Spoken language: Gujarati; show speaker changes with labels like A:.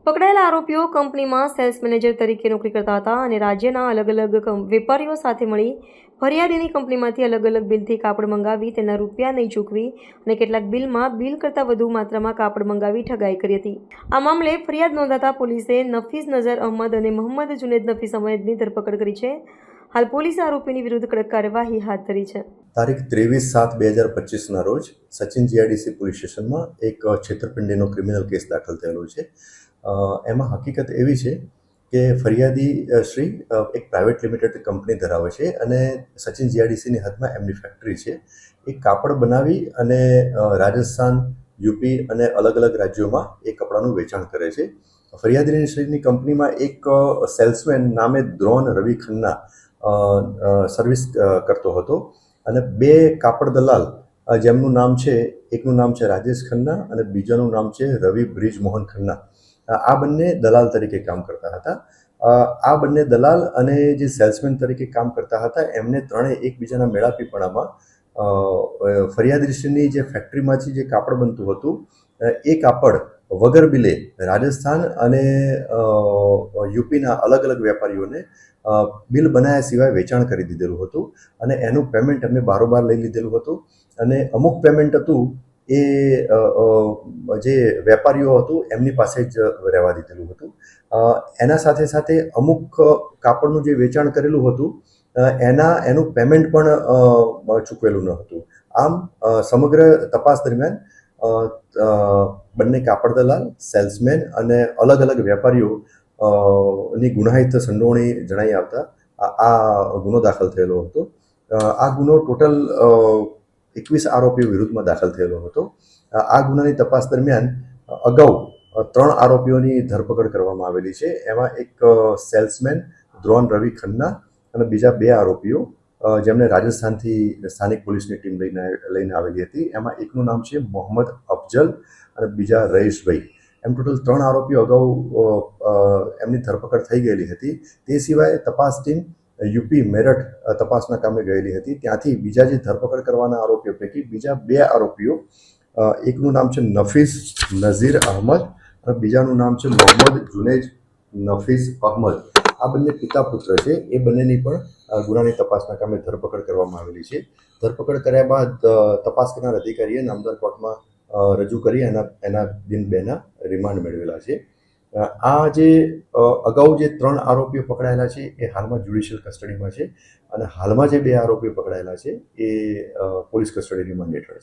A: પકડાયેલા આરોપીઓ કંપનીમાં સેલ્સ મેનેજર તરીકે નોકરી કરતા હતા અને રાજ્યના અલગ અલગ વેપારીઓ સાથે મળી ફરિયાદીની કંપનીમાંથી અલગ અલગ બિલથી કાપડ મંગાવી તેના રૂપિયા નહીં ચૂકવી અને કેટલાક બિલમાં બિલ કરતાં વધુ માત્રામાં કાપડ મંગાવી ઠગાઈ કરી હતી। આ મામલે ફરિયાદ નોંધાતા પોલીસે નફીસ નઝર અહમદ અને મોહમ્મદ જુનેદ નફીસ અહમદની ધરપકડ કરી છે। હાલ પોલીસે આરોપીની વિરુદ્ધ કડક કાર્યવાહી હાથ ધરી છે।
B: તારીખ 23/7/2025 રોજ સચિન જીઆઈડીસી પોલીસ સ્ટેશનમાં એક છેતરપિંડીનો ક્રિમિનલ કેસ દાખલ થયેલો છે। એમાં હકીકત એવી છે કે ફરિયાદી શ્રી એક પ્રાઇવેટ લિમિટેડ કંપની ધરાવે છે અને સચિન જીઆઈડીસીની હદમાં એમની ફેક્ટરી છે। એ કાપડ બનાવી અને રાજસ્થાન, યુપી અને અલગ અલગ રાજ્યોમાં એ કપડાનું વેચાણ કરે છે। ફરિયાદી શ્રીની કંપનીમાં એક સેલ્સમેન નામે દ્રોણ રવિ ખન્ના સર્વિસ કરતો હતો અને બે કાપડ દલાલ જેમનું નામ છે, એકનું નામ છે રાજેશ ખન્ના અને બીજાનું નામ છે રવિ બ્રિજ મોહન ખન્ના। આ બંને દલાલ તરીકે કામ કરતા હતા। આ બંને દલાલ અને જે સેલ્સમેન તરીકે કામ કરતા હતા એમને ત્રણેય એકબીજાના મેળાપીપણામાં ફરિયાદીશ્રીની જે ફેક્ટરીમાંથી જે કાપડ બનતું હતું એ કાપડ વગર બિલે રાજસ્થાન અને યુપીના અલગ અલગ વેપારીઓને બિલ બનાવ્યા સિવાય વેચાણ કરી દીધેલું હતું અને એનું પેમેન્ટ એમને બારોબાર લઈ લીધેલું હતું અને અમુક પેમેન્ટ હતું એ જે વેપારીઓ હતું એમની પાસે જ રહેવા દીધેલું હતું। એના સાથે સાથે અમુક કાપડનું જે વેચાણ કરેલું હતું એનું પેમેન્ટ પણ ચૂકવેલું ન હતું। આમ સમગ્ર તપાસ દરમિયાન બંને કાપડ દલાલ, સેલ્સમેન અને અલગ અલગ વેપારીઓ ની ગુનાહિત સંડોવણી જણાઈ આવતા આ ગુનો દાખલ થયેલો હતો। આ ગુનો ટોટલ 21 આરોપીઓ વિરુદ્ધમાં દાખલ થયેલો હતો। આ ગુનાની તપાસ દરમિયાન અગાઉ 3 આરોપીઓની ધરપકડ કરવામાં આવેલી છે। એમાં એક સેલ્સમેન દ્રોણ રવિ ખન્ના અને બીજા 2 આરોપીઓ જેમને રાજસ્થાનથી સ્થાનિક પોલીસની ટીમ લઈને આવેલી હતી। એમાં એકનું નામ છે મોહમ્મદ અફજલ અને બીજા રઈશભાઈ। એમ ટોટલ 3 આરોપીઓ અગાઉ એમની ધરપકડ થઈ ગયેલી હતી। તે સિવાય તપાસ ટીમ યુપી મેરઠ તપાસના કામે ગયેલી હતી। ત્યાંથી બીજા જે ધરપકડ કરવાના આરોપીઓ પૈકી બીજા 2 આરોપીઓ, એકનું નામ છે નફીસ નઝીર અહમદ અને બીજાનું નામ છે મોહમ્મદ જુનેદ નફીસ અહમદ। આ બંને પિતા પુત્ર છે। એ બંનેની પણ ગુનાની તપાસના કામે ધરપકડ કરવામાં આવેલી છે। ધરપકડ કર્યા બાદ તપાસ કરનાર અધિકારીએ નામદાર કોર્ટમાં રજૂ કરી એના દિન 2ના રિમાન્ડ મેળવેલા છે। આ જે અગાઉ જે 3 આરોપીઓ પકડાયેલા છે એ હાલમાં જ્યુડિશિયલ કસ્ટડીમાં છે અને હાલમાં જે 2 આરોપીઓ પકડાયેલા છે એ પોલીસ કસ્ટડી રિમાન્ડ હેઠળ છે।